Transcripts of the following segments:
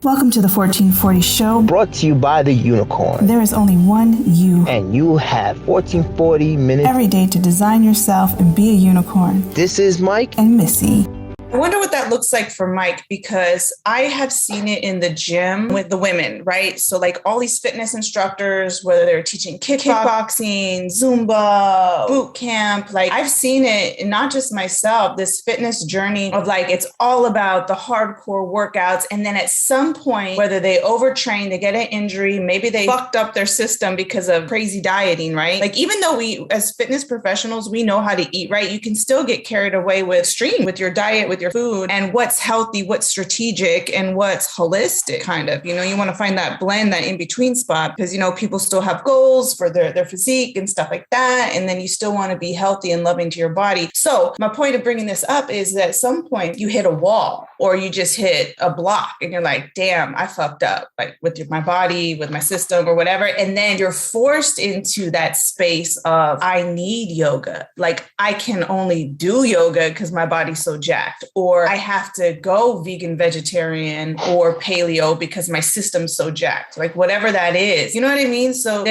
Welcome to the 1440 show. Brought to you by TheUnikornn. There is only one you. And you have 1440 minutes every day to design yourself and be a unicorn. This is Mike and Missy. I wonder what that looks like for Mike, because I have seen it in the gym with the women, right? So like all these fitness instructors, whether they're teaching kickboxing, Zumba, boot camp, like I've seen it, and not just myself, this fitness journey of like, it's all about the hardcore workouts. And then at some point, whether they overtrain, they get an injury, maybe they fucked up their system because of crazy dieting, right? Like even though we as fitness professionals, we know how to eat right, you can still get carried away with extreme, with your diet, with your food, and what's healthy, what's strategic, and what's holistic, kind of. You know, you want to find that blend, that in-between spot, because, you know, people still have goals for their physique and stuff like that. And then you still want to be healthy and loving to your body. So my point of bringing this up is that at some point you hit a wall or you just hit a block and you're like, damn, I fucked up, like with my body, with my system or whatever. And then you're forced into that space of, I need yoga. Like I can only do yoga because my body's so jacked. Or I have to go vegan, vegetarian, or paleo because my system's so jacked, like whatever that is, you know what I mean? So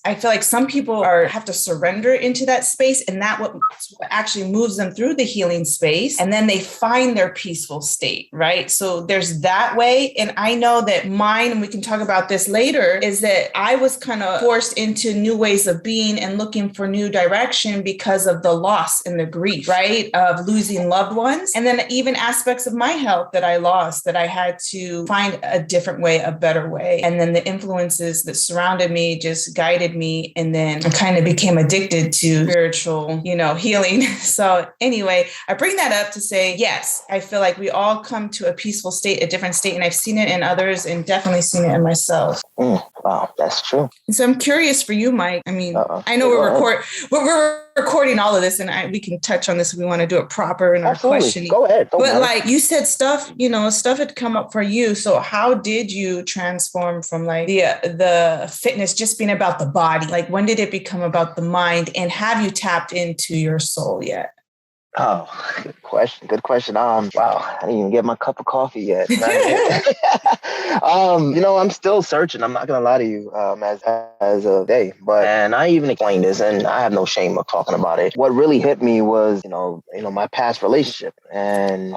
I feel like some people have to surrender into that space, and that what actually moves them through the healing space. And then they find their peaceful state, right? So there's that way. And I know that mine, and we can talk about this later, is that I was kind of forced into new ways of being and looking for new direction because of the loss and the grief, right? Of losing loved ones. And then even aspects of my health that I lost, that I had to find a different way, a better way. And then the influences that surrounded me just guided me. And then I kind of became addicted to spiritual, healing. So anyway, I bring that up to say, yes, I feel like we all come to a peaceful state, a different state. And I've seen it in others and definitely seen it in myself. Wow, that's true. And so I'm curious for you, Mike. I mean, I know we're recording all of this, and we can touch on this if we want to do it proper in our questioning. Go ahead. But like you said, stuff had come up for you. So how did you transform from like the fitness just being about the body? Like when did it become about the mind? And have you tapped into your soul yet? Oh, good question. Wow, I didn't even get my cup of coffee yet. I'm still searching. I'm not gonna lie to you, as of day. And I even explained this, and I have no shame of talking about it. What really hit me was, my past relationship, and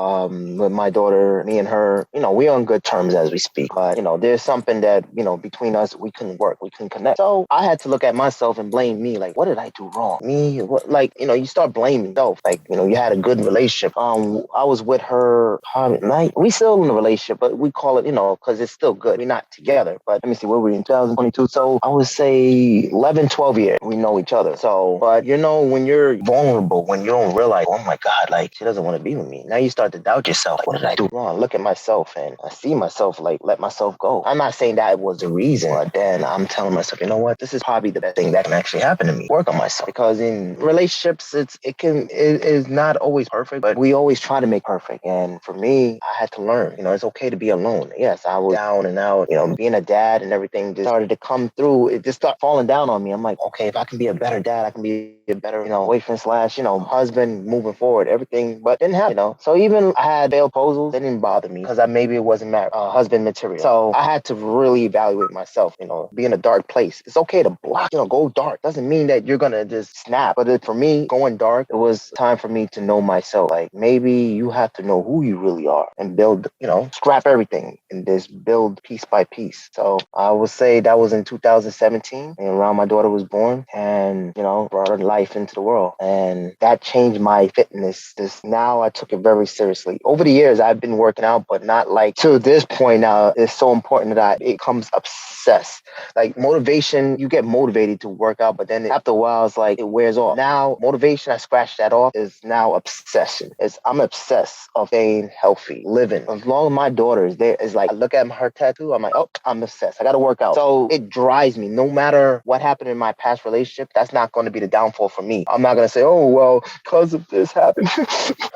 with my daughter, me and her, we're on good terms as we speak. But there's something that between us we couldn't work, we couldn't connect. So I had to look at myself and blame me. Like, what did I do wrong? Me? What? Like, you start blaming yourself. Like, you had a good relationship. I was with her. We still in a relationship, but we call it, because it's still good. We're not together. But let me see, what were we in 2022? So I would say 11, 12 years we know each other. So, but when you're vulnerable, when you don't realize, oh my God, like she doesn't want to be with me. Now you start to doubt yourself. Like, what did I do wrong? Look at myself and I see myself like let myself go. I'm not saying that was the reason, but then I'm telling myself, you know what? This is probably the best thing that can actually happen to me. Work on myself, because in relationships, it is not always perfect, but we always try to make perfect. And for me, I had to learn, it's okay to be alone. Yes, I was down and out, being a dad and everything just started to come through. It just started falling down on me. I'm like, okay, if I can be a better dad, I can be a better, boyfriend / husband moving forward, everything, but didn't happen, So even I had failed proposals, they didn't bother me because maybe it wasn't husband material. So I had to really evaluate myself, be in a dark place. It's okay to block, go dark. Doesn't mean that you're going to just snap. But for me, going dark, it was time for me to know myself. Like, maybe you have to know who you really are and build, scrap everything and just build piece by piece. So I would say that was in 2017, and around my daughter was born, and, brought her life into the world. And that changed my fitness. Now I took it very seriously. Over the years, I've been working out, but not like to this point now. It's so important that it becomes obsessed. Like motivation, you get motivated to work out, but then after a while, it's like it wears off. Now, motivation, I scratched that off, is now obsession. I'm obsessed of staying healthy, living. As long as my daughter is there, it's like, I look at her tattoo, I'm like, oh, I'm obsessed. I got to work out. So it drives me. No matter what happened in my past relationship, that's not going to be the downfall for me. I'm not going to say, oh, well, because of this happened,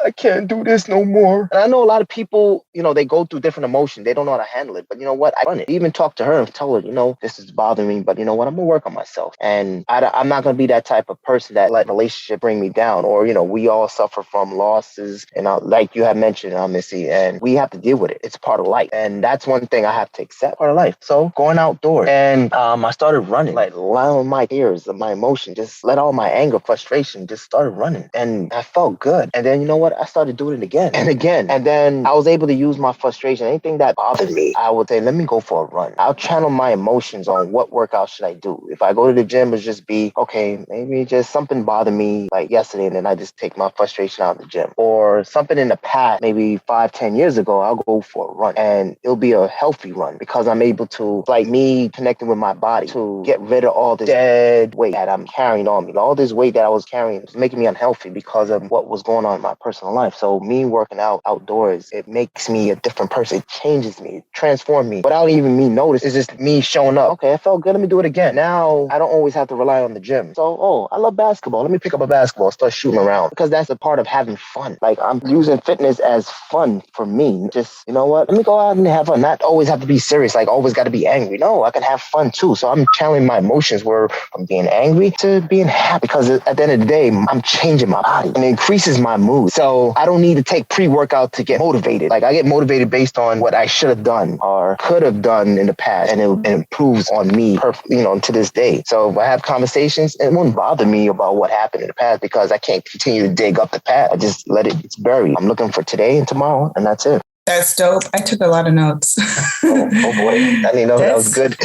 I can't do this no more. And I know a lot of people, they go through different emotions. They don't know how to handle it. But you know what? I run it. I even talk to her and tell her, this is bothering me, but you know what? I'm going to work on myself. And I'm not going to be that type of person that let relationship bring me down. Or, we all suffer from losses. And like you have mentioned, Missy, and we have to deal with it. It's part of life. And that's one certain thing I have to accept part of life. So going outdoors, and I started running, like allowing my tears, my emotion, just let all my anger, frustration, just started running, and I felt good. And then you know what? I started doing it again and again, and then I was able to use my frustration. Anything that bothered me, I would say, let me go for a run. I'll channel my emotions on what workout should I do. If I go to the gym, it's just be okay. Maybe just something bothered me like yesterday, and then I just take my frustration out of the gym, or something in the past, maybe 5-10 years ago. I'll go for a run, and it'll be a healthy run because I'm able to, like me connecting with my body, to get rid of all this dead weight that I'm carrying on me. All this weight that I was carrying was making me unhealthy because of what was going on in my personal life. So me working out outdoors, it makes me a different person. It changes me, it transforms me without even me notice. It's just me showing up. Okay, I felt good. Let me do it again. Now I don't always have to rely on the gym. So, I love basketball. Let me pick up a basketball, start shooting around, because that's a part of having fun. Like, I'm using fitness as fun for me. Just, you know what? Let me go out and have fun. Not always have to be serious. Like, always got to be angry. No, I can have fun too. So I'm channeling my emotions where I'm being angry to being happy, because at the end of the day, I'm changing my body and it increases my mood. So I don't need to take pre-workout to get motivated. Like, I get motivated based on what I should have done or could have done in the past, and it improves on me, to this day. So if I have conversations, it won't bother me about what happened in the past, because I can't continue to dig up the past. I just let it's buried. I'm looking for today and tomorrow, and that's it. That's dope. I took a lot of notes. Oh boy. I didn't know that was good.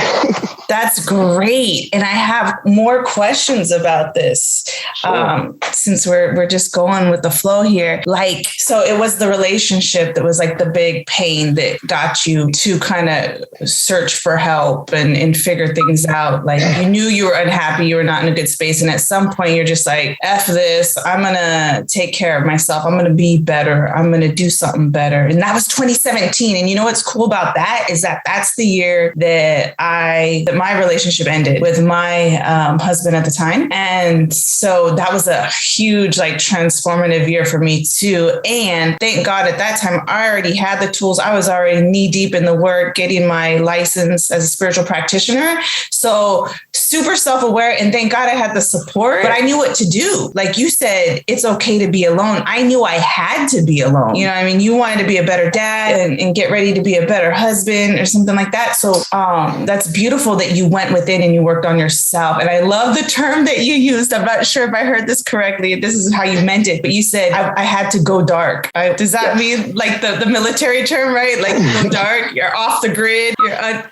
That's great. And I have more questions about this. Sure. Since we're just going with the flow here. Like, so it was the relationship that was like the big pain that got you to kind of search for help and figure things out. Like, you knew you were unhappy, you were not in a good space. And at some point you're just like, F this, I'm going to take care of myself. I'm going to be better. I'm going to do something better. And that was 2017. And you know what's cool about that is that that's the year that my relationship ended with my husband at the time. And so that was a huge, like, transformative year for me too. And thank God at that time, I already had the tools. I was already knee deep in the work, getting my license as a spiritual practitioner. So super self-aware, and thank God I had the support, but I knew what to do. Like you said, it's okay to be alone. I knew I had to be alone. You know what I mean? You wanted to be a better dad and get ready to be a better husband or something like that. So that's beautiful that you went within and you worked on yourself. And I love the term that you used. I'm not sure if I heard this correctly, and this is how you meant it, but you said, I had to go dark. Does that mean like the military term, right? Like, go dark, you're off the grid,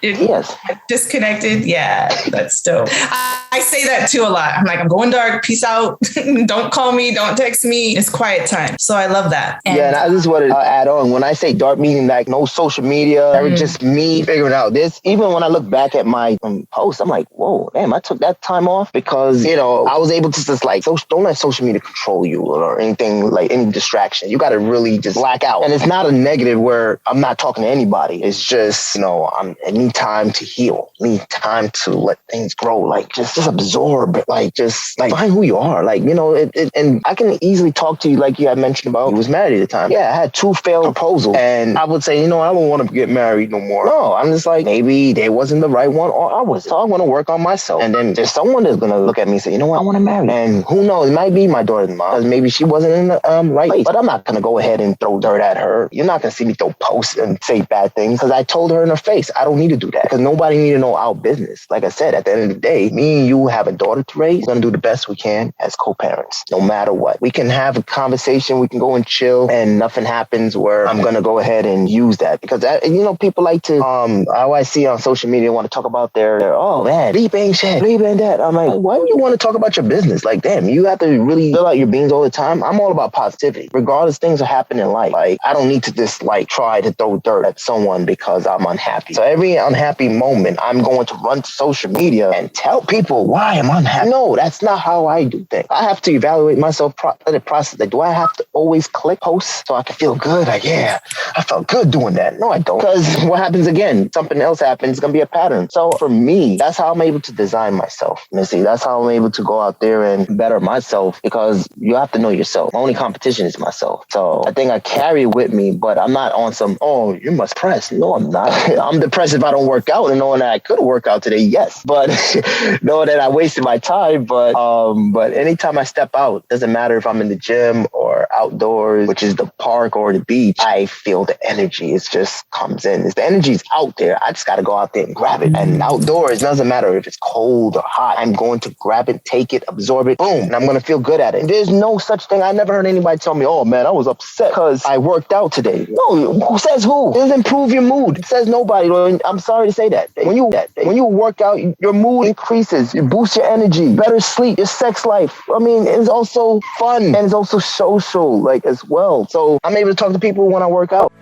you're disconnected. Yeah, that's dope. I say that too a lot. I'm like, I'm going dark, peace out. Don't call me, don't text me. It's quiet time. So I love that. And I just want to add on. When I say dark, meaning like no social media, it was just me figuring out this. Even when I look back at my posts, I'm like, whoa, damn, I took that time off because, I was able to just like, don't let social media control you or anything, like any distraction. You got to really just black out. And it's not a negative where I'm not talking to anybody. It's just, I need time to heal. I need time to let things grow. Like, just absorb, like, just like find who you are. Like, and I can easily talk to you, like you had mentioned about, you was married at the time. Yeah, I had 2 failed proposals, and I would say, I don't want to get married no more. No, I'm just like, maybe they wasn't the right one, or I was. So I want to work on myself. And then there's someone that's going to look at me and say, I want to marry. And who knows, it might be my daughter's mom, because maybe she wasn't in the right place. But I'm not going to go ahead and throw dirt at her. You're not going to see me throw posts and say bad things, because I told her in her face, I don't need to do that, because nobody need to know our business. Like I said, at the end of the day, me and you have a daughter to raise. We're going to do the best we can as co-parents, no matter what. We can have a conversation, we can go and chill, and nothing happens where I'm going to go ahead and use that. Because, people like to, how I see on social media, want to talk about their oh man, bleep ain't shit, bleep ain't that. I'm like, why would you want to talk about your business? Like, damn, you have to really fill out your beans all the time. I'm all about positivity. Regardless, things are happening in life. Like, I don't need to just like try to throw dirt at someone because I'm unhappy. So every unhappy moment, I'm going to run to social media and tell people why I'm unhappy. No, that's not how I do things. I have to evaluate myself, let it process. Like, do I have to always click posts so I can feel good? Like, yeah, I felt good doing that. No, I don't. Because what happens again? Something else happens. It's going to be a pattern. So for me, that's how I'm able to design myself, Missy. That's how I'm able to go out there and better myself, because you have to know yourself. My only competition is myself. So I think I carry it with me, but I'm not on some, oh, you must press. No, I'm not. I'm depressed if I don't work out, and knowing that I could work out today, yes. But knowing that I wasted my time. But anytime I step out, doesn't matter if I'm in the gym or or outdoors, which is the park or the beach, I feel the energy. It just comes in. The energy's out there. I just got to go out there and grab it. And outdoors, doesn't matter if it's cold or hot. I'm going to grab it, take it, absorb it, boom, and I'm going to feel good at it. There's no such thing. I never heard anybody tell me, oh man, I was upset because I worked out today. No, who says who? It doesn't improve your mood. It says nobody. I'm sorry to say that. When you work out, your mood increases. You boost your energy, better sleep, your sex life. I mean, it's also fun and it's also social, like, as well. So I'm able to talk to people when I work out.